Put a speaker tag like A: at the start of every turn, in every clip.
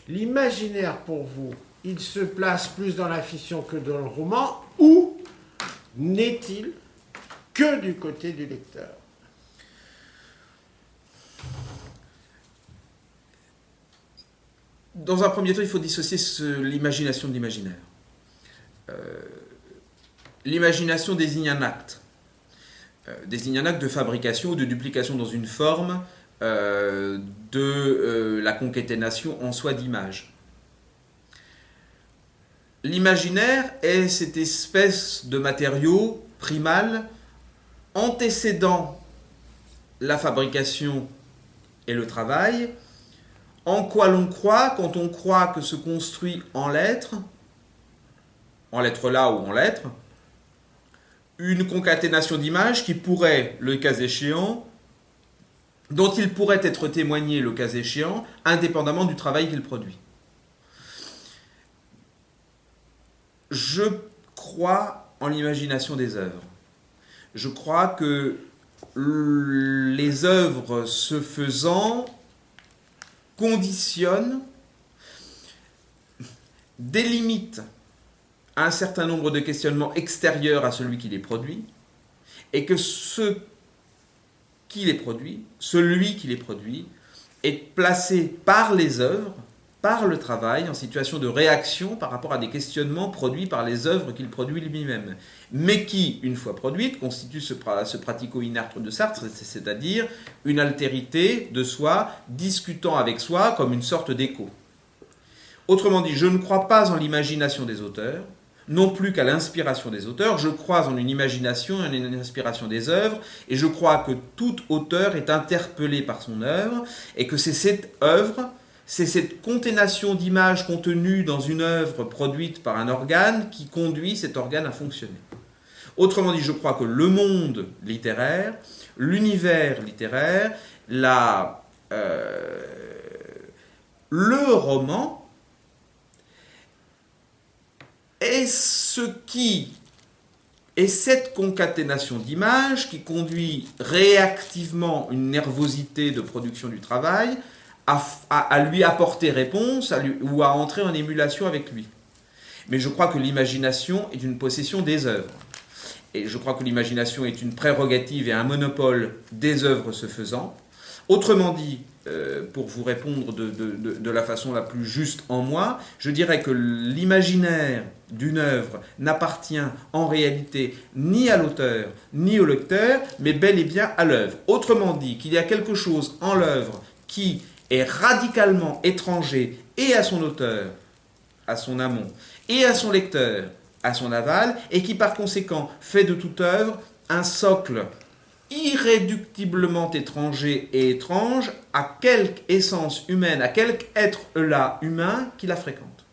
A: L'imaginaire, pour vous, il se place plus dans la fiction que dans le roman, ou n'est-il que du côté du lecteur?
B: Dans un premier temps, il faut dissocier l'imagination de l'imaginaire. L'imagination désigne un acte. Désigne un acte de fabrication ou de duplication dans une forme de la concaténation en soi d'images. L'imaginaire est cette espèce de matériau primal antécédant la fabrication et le travail, en quoi l'on croit quand on croit que se construit en lettres là ou en lettres, une concaténation d'images qui pourrait, le cas échéant, dont il pourrait être témoigné, le cas échéant, indépendamment du travail qu'il produit. Je crois en l'imagination des œuvres. Je crois que les œuvres se faisant conditionnent, délimitent un certain nombre de questionnements extérieurs à celui qui les produit, et que celui qui les produit, est placé par les œuvres, par le travail, en situation de réaction par rapport à des questionnements produits par les œuvres qu'il produit lui-même, mais qui, une fois produites, constituent ce pratico-inerte de Sartre, c'est-à-dire une altérité de soi, discutant avec soi comme une sorte d'écho. Autrement dit, je ne crois pas en l'imagination des auteurs, non plus qu'à l'inspiration des auteurs, je crois en une imagination et en une inspiration des œuvres, et je crois que tout auteur est interpellé par son œuvre, et que c'est cette œuvre, c'est cette conténation d'images contenues dans une œuvre produite par un organe qui conduit cet organe à fonctionner. Autrement dit, je crois que le monde littéraire, l'univers littéraire, le roman, est ce qui est cette concaténation d'images qui conduit réactivement une nervosité de production du travail à lui apporter réponse ou à entrer en émulation avec lui. Mais je crois que l'imagination est une possession des œuvres. Et je crois que l'imagination est une prérogative et un monopole des œuvres se faisant. Autrement dit, pour vous répondre de la façon la plus juste en moi, je dirais que l'imaginaire d'une œuvre n'appartient en réalité ni à l'auteur ni au lecteur, mais bel et bien à l'œuvre. Autrement dit, qu'il y a quelque chose en l'œuvre qui est radicalement étranger et à son auteur, à son amont, et à son lecteur, à son aval, et qui par conséquent fait de toute œuvre un socle irréductiblement étranger et étrange à quelque essence humaine, à quelque être là humain qui la fréquente.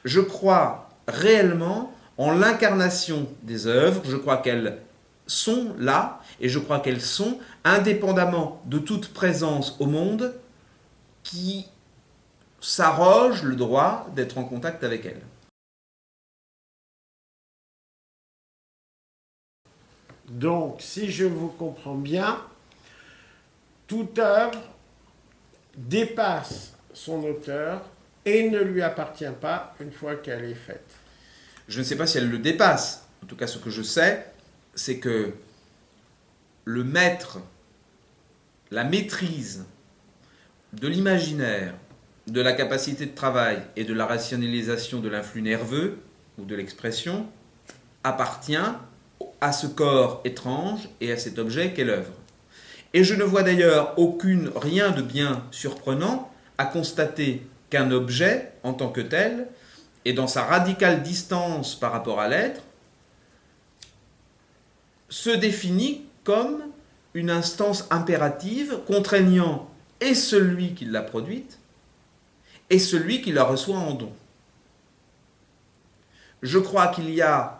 B: Je crois réellement en l'incarnation des œuvres, je crois qu'elles sont là, et je crois qu'elles sont indépendamment de toute présence au monde qui s'arroge le droit d'être en contact avec elles.
A: Donc, si je vous comprends bien, toute œuvre dépasse son auteur et ne lui appartient pas une fois qu'elle est faite.
B: Je ne sais pas si elle le dépasse. En tout cas, ce que je sais, c'est que le maître, la maîtrise de l'imaginaire, de la capacité de travail et de la rationalisation de l'influx nerveux ou de l'expression appartient à ce corps étrange et à cet objet qu'est l'œuvre. Et je ne vois d'ailleurs rien de bien surprenant à constater qu'un objet, en tant que tel, et dans sa radicale distance par rapport à l'être, se définit comme une instance impérative contraignant et celui qui l'a produite et celui qui la reçoit en don. Je crois qu'il y a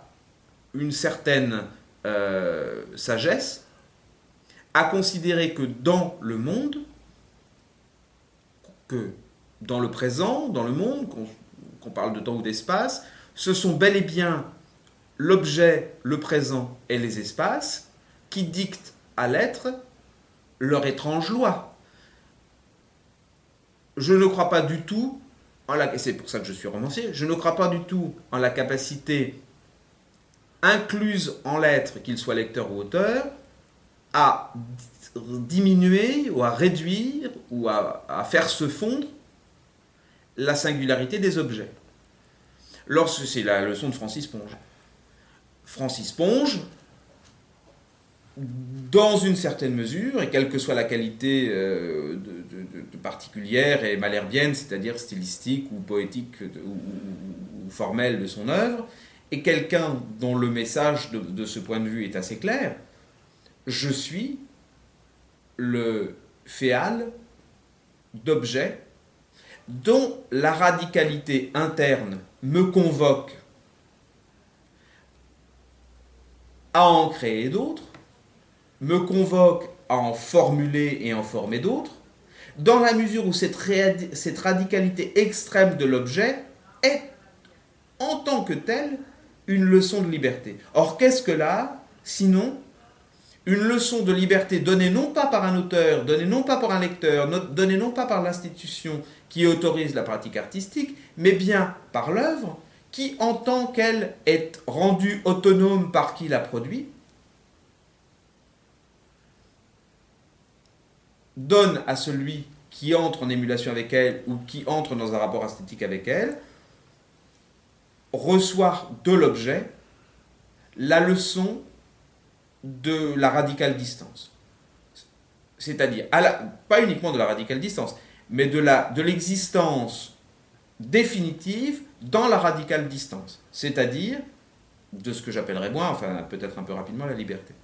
B: une certaine sagesse à considérer que dans le monde, que dans le présent, dans le monde, qu'on parle de temps ou d'espace, ce sont bel et bien l'objet, le présent et les espaces qui dictent à l'être leur étrange loi. Je ne crois pas du tout et c'est pour ça que je suis romancier, je ne crois pas du tout en la capacité incluse en l'être, qu'il soit lecteur ou auteur, à diminuer ou à réduire ou à faire se fondre la singularité des objets. C'est la leçon de Francis Ponge. Francis Ponge, dans une certaine mesure, et quelle que soit la qualité de particulière et malherbienne, c'est-à-dire stylistique ou poétique ou formelle de son œuvre, est quelqu'un dont le message de ce point de vue est assez clair. Je suis le féal d'objets dont la radicalité interne me convoque à en créer d'autres, me convoque à en formuler et en former d'autres, dans la mesure où cette radicalité extrême de l'objet est, en tant que telle, une leçon de liberté. Or, qu'est-ce que l'art, sinon une leçon de liberté donnée non pas par un auteur, donnée non pas par un lecteur, donnée non pas par l'institution qui autorise la pratique artistique, mais bien par l'œuvre, qui, en tant qu'elle est rendue autonome par qui la produit, donne à celui qui entre en émulation avec elle ou qui entre dans un rapport esthétique avec elle, reçoit de l'objet la leçon de la radicale distance. C'est-à-dire, pas uniquement de la radicale distance, mais de l'existence définitive dans la radicale distance. C'est-à-dire, de ce que j'appellerais moi, enfin peut-être un peu rapidement, la liberté.